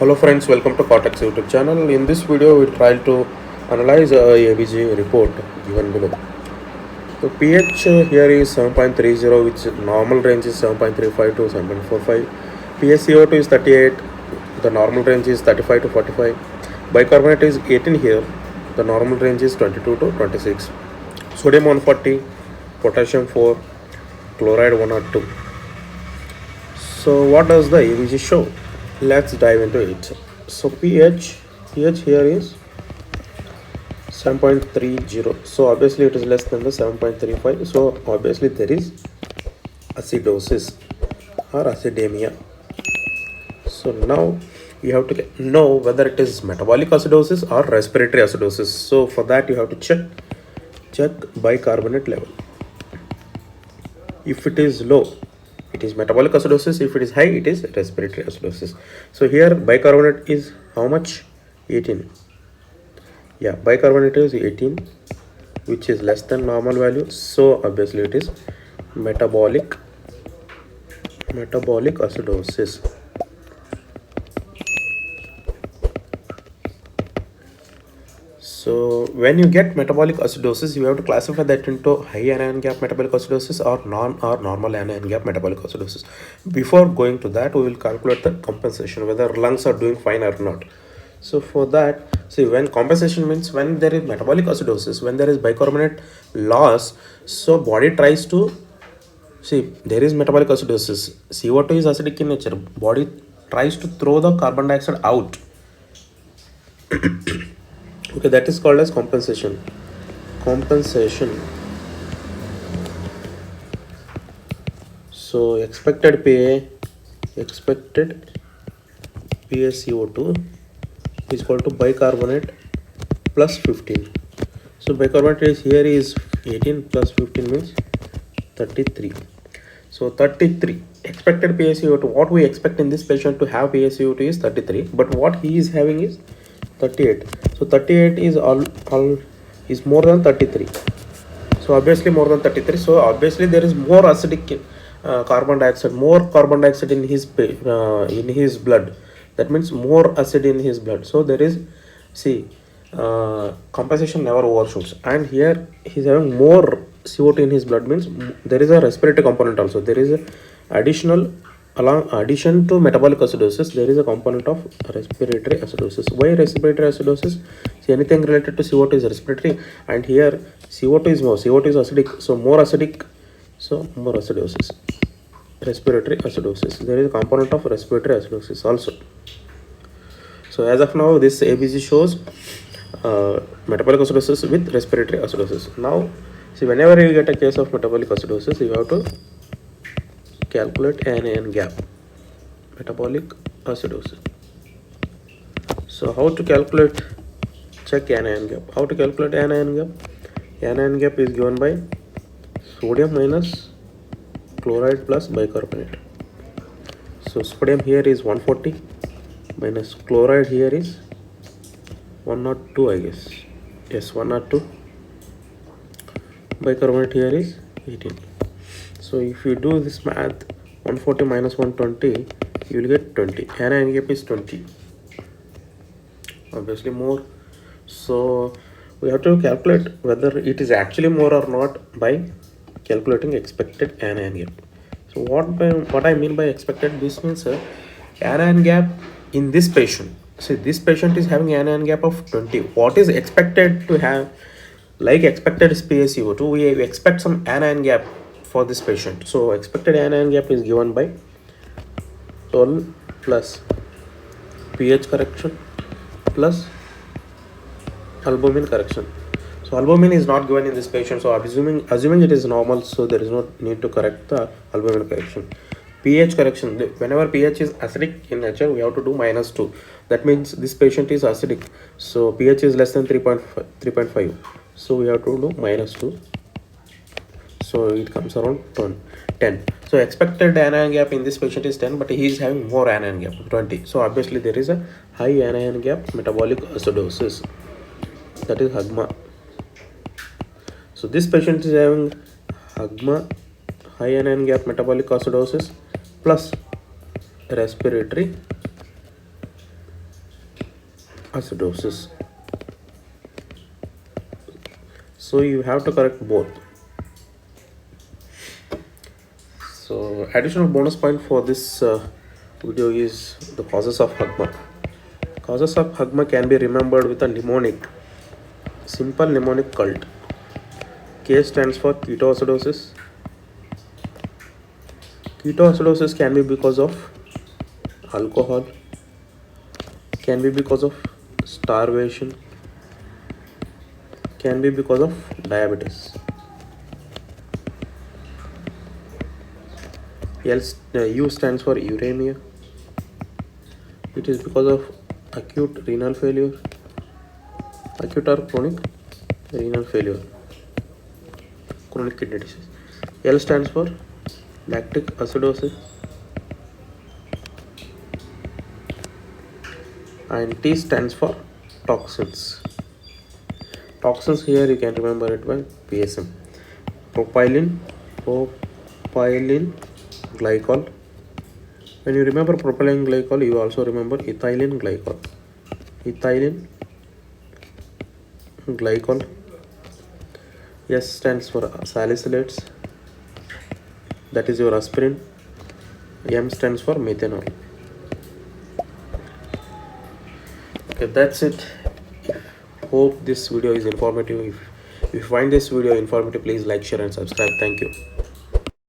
Hello friends, welcome to Cortex YouTube channel. In this video, we try to analyze a ABG report given below. So pH here is 7.30, which normal range is 7.35 to 7.45. PaCO2 is 38, the normal range is 35 to 45. Bicarbonate is 18 here, the normal range is 22 to 26. Sodium 140, potassium 4, chloride 102. So what does the ABG show? Let's dive into it. So pH here is 7.30, so obviously it is less than the 7.35, so obviously there is acidosis or acidemia. So now you have to know whether it is metabolic acidosis or respiratory acidosis. So for that you have to check bicarbonate level. If it is low, it is metabolic acidosis. If it is high, it is respiratory acidosis. So here bicarbonate is how much? 18. Yeah, bicarbonate is 18, which is less than normal value. So obviously it is metabolic acidosis. So when you get metabolic acidosis, you have to classify that into high anion gap metabolic acidosis or normal anion gap metabolic acidosis. Before going to that, we will calculate the compensation, whether lungs are doing fine or not. So for that, see, when compensation means when there is metabolic acidosis, when there is bicarbonate loss, so body tries to, see, there is metabolic acidosis, CO2 is acidic in nature, body tries to throw the carbon dioxide out. Okay, that is called as compensation. So expected PaCO2 is equal to bicarbonate plus 15. So bicarbonate is here is 18 plus 15 means 33. So 33 expected PaCO2. What we expect in this patient to have PaCO2 is 33, but what he is having is 38. So 38 is is more than 33. So obviously more than 33. So obviously there is more acidic carbon dioxide in his blood. That means more acid in his blood. So there is, see, compensation never overshoots. And here he's having more CO2 in his blood, means there is a respiratory component also. There is a addition to metabolic acidosis, there is a component of respiratory acidosis. Why respiratory acidosis? See, anything related to CO2 is respiratory, and here CO2 is acidic, so more acidic, so more acidosis. Respiratory acidosis, there is a component of respiratory acidosis also. So as of now, this ABG shows metabolic acidosis with respiratory acidosis. Now see, whenever you get a case of metabolic acidosis, you have to calculate anion gap, metabolic acidosis. So how to calculate, check anion gap. How to calculate anion gap? Anion gap is given by sodium minus chloride plus bicarbonate. So sodium here is 140 minus chloride here is 102, I guess. Yes, 102. Bicarbonate here is 18. So if you do this math, 140 minus 120, you will get 20. Anion gap is 20. Obviously more. So we have to calculate whether it is actually more or not by calculating expected anion gap. So what I mean by expected, this means anion gap in this patient. See, this patient is having anion gap of 20. What is expected to have? Like expected is PaCO2, we expect some anion gap for this patient. So expected anion gap is given by 12 plus pH correction plus albumin correction. So albumin is not given in this patient, so assuming it is normal, so there is no need to correct the albumin correction. pH correction, whenever pH is acidic in nature, we have to do -2. That means this patient is acidic, so pH is less than 3.5, so we have to do -2, so it comes around 10. So expected anion gap in this patient is 10, but he is having more anion gap, 20. So obviously there is a high anion gap metabolic acidosis, that is HAGMA. So this patient is having HAGMA, high anion gap metabolic acidosis, plus respiratory acidosis. So you have to correct both. So additional bonus point for this video is the causes of hugma. Causes of hugma can be remembered with a mnemonic, simple mnemonic cult. K stands for ketoacidosis. Ketoacidosis can be because of alcohol, can be because of starvation, can be because of diabetes. U stands for uremia. It is because of acute renal failure, acute or chronic renal failure, chronic kidney disease. L stands for lactic acidosis, and T stands for toxins. Toxins here you can remember it by PSM. Propylene, propylene glycol. When you remember propylene glycol, you also remember ethylene glycol. Ethylene glycol. S stands for salicylates, that is your aspirin. M stands for methanol. Okay, that's it. Hope this video is informative. If you find this video informative, please like, share and subscribe. Thank you.